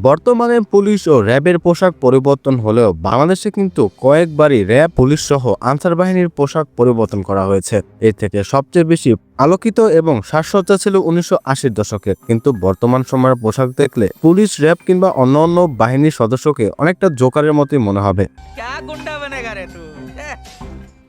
বর্তমানে পুলিশ ও র্যাবের পোশাক পরিবর্তন হলেও বাংলাদেশে কিন্তু কয়েকবারই র্যাব, পুলিশ সহ আনসার বাহিনীর পোশাক পরিবর্তন করা হয়েছে। এর থেকে সবচেয়ে বেশি আলোকিত এবং সাজসজ্জা ছিল 1980-র দশকে। কিন্তু বর্তমান সময়ের পোশাক দেখলে পুলিশ, র্যাব কিংবা অন্যান্য বাহিনীর সদস্যকে অনেকটা জোকারের মতোই মনে হবে।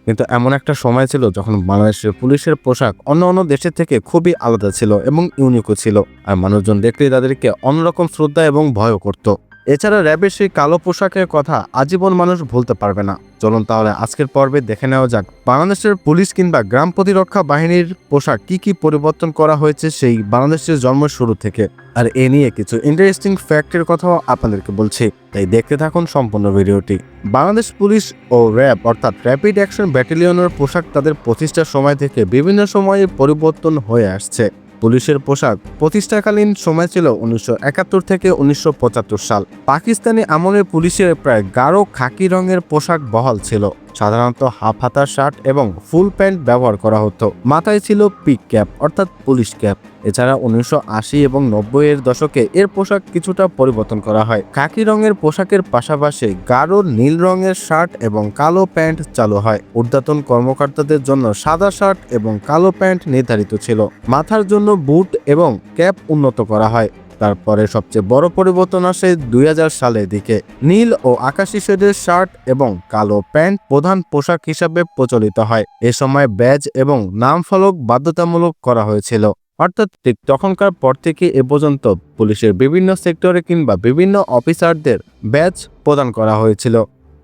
কিন্তু এমন একটা সময় ছিল যখন বাংলাদেশের পুলিশের পোশাক অন্য দেশের থেকে খুবই আলাদা ছিল এবং ইউনিকও ছিল, আর মানুষজন দেখলেই তাদেরকে অন্যরকম শ্রদ্ধা এবং ভয়ও করত। এছাড়া র্যাবের সেই কালো পোশাকের কথা আজীবন মানুষ ভুলতে পারবে না। চলুন তাহলে আজকের পর্বে দেখে নেওয়া যাক বাংলাদেশের পুলিশ কিংবা গ্রাম প্রতিরক্ষা বাহিনীর পোশাক কি পরিবর্তন করা হয়েছে সেই বাংলাদেশের জন্মের শুরু থেকে। আর এ নিয়ে কিছু ইন্টারেস্টিং ফ্যাক্টের কথাও আপনাদেরকে বলছি, তাই দেখতে থাকুন সম্পূর্ণ ভিডিওটি। বাংলাদেশ পুলিশ ও র্যাব অর্থাৎ র্যাপিড অ্যাকশন ব্যাটালিয়নের পোশাক তাদের প্রতিষ্ঠার সময় থেকে বিভিন্ন সময়ে পরিবর্তন হয়ে আসছে। পুলিশের পোশাক প্রতিষ্ঠাকালীন সময় ছিল 1971 থেকে 1975 সাল। পাকিস্তানি আমলের পুলিশের প্রায় গাঢ় খাকি রঙের পোশাক বহাল ছিল। সাধারণত হাফ হাতা শার্ট এবং ফুল প্যান্ট ব্যবহার করা হতো। মাথায় ছিল পিক ক্যাপ অর্থাৎ পুলিশ ক্যাপ। এছাড়া 1980 এবং 90-এর দশকে এর পোশাক কিছুটা পরিবর্তন করা হয়। খাকি রঙের পোশাকের পাশাপাশি গাঢ় নীল রঙের শার্ট এবং কালো প্যান্ট চালু হয়। ঊর্ধ্বতন কর্মকর্তাদের জন্য সাদা শার্ট এবং কালো প্যান্ট নির্ধারিত ছিল। মাথার জন্য বুট এবং ক্যাপ উন্নত করা হয়। তারপরে সবচেয়ে বড় পরিবর্তন আসে 2000 সালের দিকে। নীল ও আকাশি শেডের শার্ট এবং কালো প্যান্ট প্রধান পোশাক হিসাবে প্রচলিত হয়। এ সময় ব্যাজ এবং নাম ফলক বাধ্যতামূলক করা হয়েছিল। অর্থাৎ ঠিক তখনকার পর থেকে এ পর্যন্ত পুলিশের বিভিন্ন সেক্টরে কিংবা বিভিন্ন অফিসারদের ব্যাজ প্রদান করা হয়েছিল।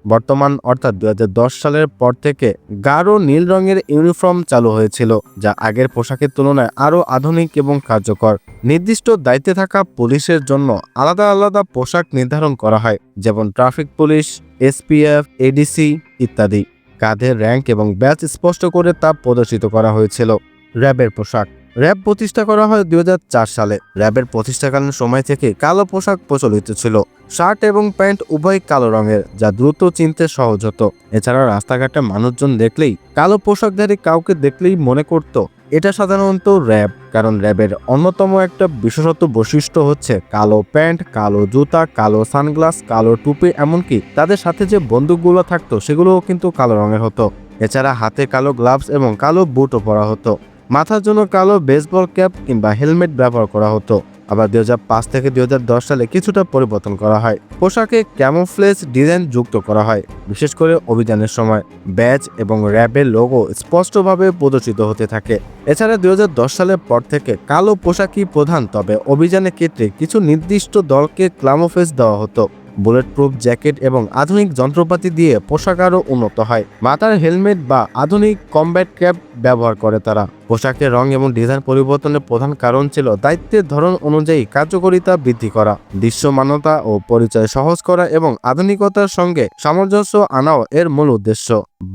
বর্তমান অর্থাৎ 2010 সালের পর থেকে গাঢ় নীল রঙের ইউনিফর্ম চালু হয়েছিল, যা আগের পোশাকের তুলনায় আরও আধুনিক এবং কার্যকর। নির্দিষ্ট দায়িত্বে থাকা পুলিশের জন্য আলাদা আলাদা পোশাক নির্ধারণ করা হয়, যেমন ট্রাফিক পুলিশ, এসপিএফ, এডিসি ইত্যাদি। কাঁধের র্যাঙ্ক এবং ব্যাজ স্পষ্ট করে তা প্রদর্শিত করা হয়েছিল। র্যাবের পোশাক। র্যাব প্রতিষ্ঠা করা হয় 2004 সালে। র্যাবের প্রতিষ্ঠাকালীন সময় থেকে কালো পোশাক প্রচলিত ছিল। শার্ট এবং প্যান্ট উভয় কালো রঙের, যা দ্রুত চিনতে সহজ হতো। এছাড়া রাস্তাঘাটে মানুষজন দেখলেই কালো পোশাকধারী কাউকে দেখলেই মনে করত এটা সাধারণত র্যাব, কারণ র্যাবের অন্যতম একটা বিশেষত্ব বৈশিষ্ট্য হচ্ছে কালো প্যান্ট, কালো জুতা, কালো সানগ্লাস, কালো টুপি, এমনকি তাদের সাথে যে বন্দুকগুলো থাকতো সেগুলোও কিন্তু কালো রঙের হতো। এছাড়া হাতে কালো গ্লাভস এবং কালো বুটও পরা হতো। মাথার জন্য কালো বেসবল ক্যাপ কিংবা হেলমেট ব্যবহার করা হতো। আবার 2005 থেকে 2010 সালে কিছুটা পরিবর্তন করা হয়। পোশাকে ক্যামোফ্লেজ ডিজাইন যুক্ত করা হয়, বিশেষ করে অভিযানের সময়। ব্যাজ এবং র্যাবের লোগো স্পষ্টভাবে প্রদর্শিত হতে থাকে। এছাড়া 2010 সালের পর থেকে কালো পোশাকই প্রধান, তবে অভিযানের ক্ষেত্রে কিছু নির্দিষ্ট দলকে ক্যামোফ্লেজ দেওয়া হতো। বুলেট প্রুফ জ্যাকেট এবং আধুনিক যন্ত্রপাতি দিয়ে পোশাক আরও উন্নত হয়। মাথার হেলমেট বা আধুনিক কমব্যাট ক্যাপ ব্যবহার করে তারা। পোশাকের রং এবং ডিজাইন পরিবর্তনের প্রধান কারণ ছিল দায়িত্বের ধরন অনুযায়ী কার্যকারিতা বৃদ্ধি করা, দৃশ্যমানতা ও পরিচয় সহজ করা এবং আধুনিকতার সঙ্গে সামঞ্জস্য আনাও এর মূল উদ্দেশ্য।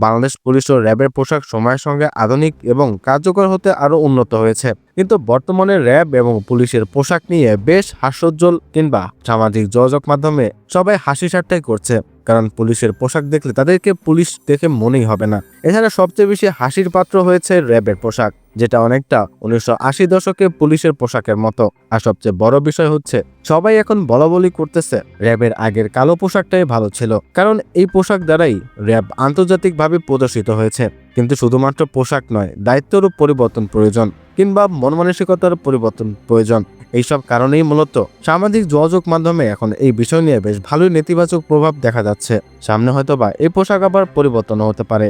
বাংলাদেশ পুলিশ ও র্যাবের পোশাক সময়ের সঙ্গে আধুনিক এবং কার্যকর হতে আরও উন্নত হয়েছে। কিন্তু বর্তমানে র্যাব এবং পুলিশের পোশাক নিয়ে বেশ হাস্যোজ্জ্বল কিংবা সামাজিক যোগাযোগ মাধ্যমে সবাই হাসি ঠাট্টাই করছে, কারণ পুলিশের পোশাক দেখলে তাদেরকে পুলিশ দেখে মনেই হবে না। এছাড়া সবচেয়ে বেশি হাসির পাত্র হয়েছে র্যাবের পোশাক, যেটা অনেকটা 1980 দশকে পুলিশের পোশাকের মতো। আর সবচেয়ে বড় বিষয় হচ্ছে সবাই এখন বলাবলি করতেছে র্যাবের আগের কালো পোশাকটাই ভালো ছিল, কারণ এই পোশাক দ্বারাই র্যাব আন্তর্জাতিকভাবে প্রদর্শিত হয়েছে। কিন্তু শুধুমাত্র পোশাক নয়, দায়িত্বেরও পরিবর্তন প্রয়োজন, কিংবা মন মানসিকতার পরিবর্তন প্রয়োজন। এইসব কারণেই মূলত সামাজিক যোগাযোগ মাধ্যমে এখন এই বিষয় নিয়ে বেশ ভালোই নেতিবাচক প্রভাব দেখা যাচ্ছে। সামনে হয়তোবা এই পোশাক আবার পরিবর্তন হতে পারে।